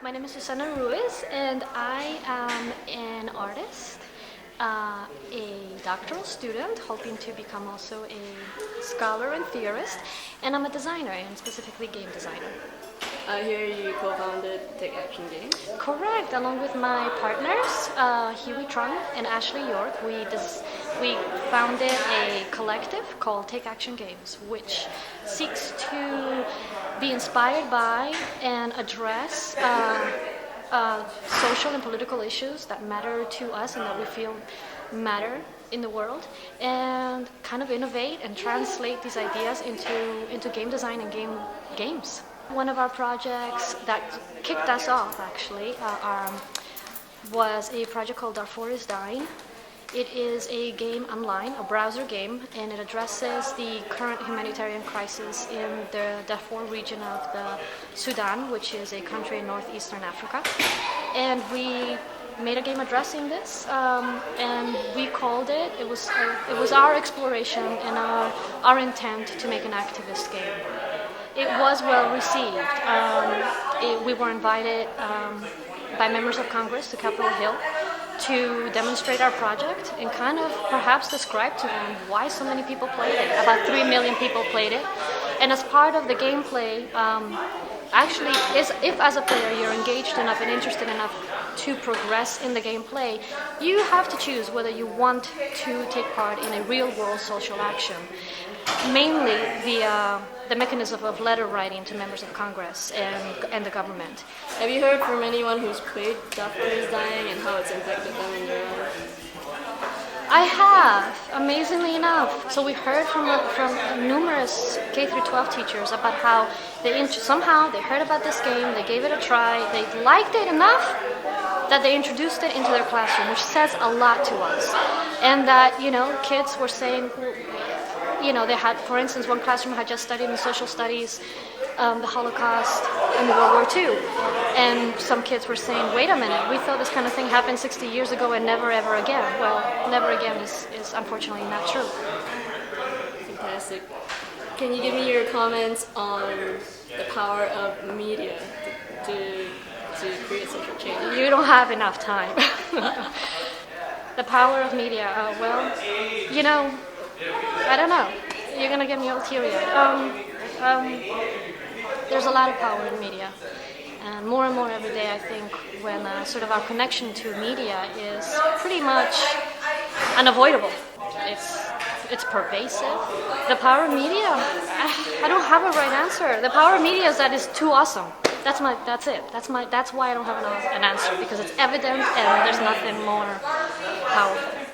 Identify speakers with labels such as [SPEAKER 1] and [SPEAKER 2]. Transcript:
[SPEAKER 1] My name is Susana Ruiz, and I am an artist, a doctoral student, hoping to become also a scholar and theorist, and I'm a designer, and specifically game designer.
[SPEAKER 2] I hear you co-founded Take Action Games.
[SPEAKER 1] Correct, along with my partners, Huey Trung and Ashley York, we founded a collective called Take Action Games, which seeks to be inspired by and address social and political issues that matter to us and that we feel matter in the world, and kind of innovate and translate these ideas into game design and games. One of our projects that kicked us off, actually, was a project called Ep4 is Dying. It is a game online, a browser game, and it addresses the current humanitarian crisis in the Darfur region of the Sudan, which is a country in northeastern Africa. And we made a game addressing this, and we called it was our exploration and our intent to make an activist game. It was well received. We were invited by members of Congress to Capitol Hill to demonstrate our project and kind of perhaps describe to them why so many people played it. About 3 million people played it. And as part of the gameplay, actually, if as a player you're engaged enough and interested enough to progress in the gameplay, you have to choose whether you want to take part in a real-world social action. Mainly the mechanism of letter writing to members of Congress and the government.
[SPEAKER 2] Have you heard from anyone who's played Ep4 is Dying and how it's impacted them in their lives?
[SPEAKER 1] I have, amazingly enough. So we heard from numerous K through 12 teachers about how somehow they heard about this game, they gave it a try, they liked it enough that they introduced it into their classroom, which says a lot to us. And that, kids were saying, they had, for instance, one classroom had just studied in social studies the Holocaust and World War II. And some kids were saying, wait a minute, we thought this kind of thing happened 60 years ago and never ever again. Well, never again is unfortunately not true.
[SPEAKER 2] Fantastic. Can you give me your comments on the power of media to create social change?
[SPEAKER 1] You don't have enough time. The power of media, I don't know. You're going to get me all teary-eyed. There's a lot of power in media. And more every day, I think, when sort of our connection to media is pretty much unavoidable. It's pervasive. The power of media, I don't have a right answer. The power of media is that it's too awesome. That's it. That's why I don't have an answer, because it's evident and there's nothing more powerful.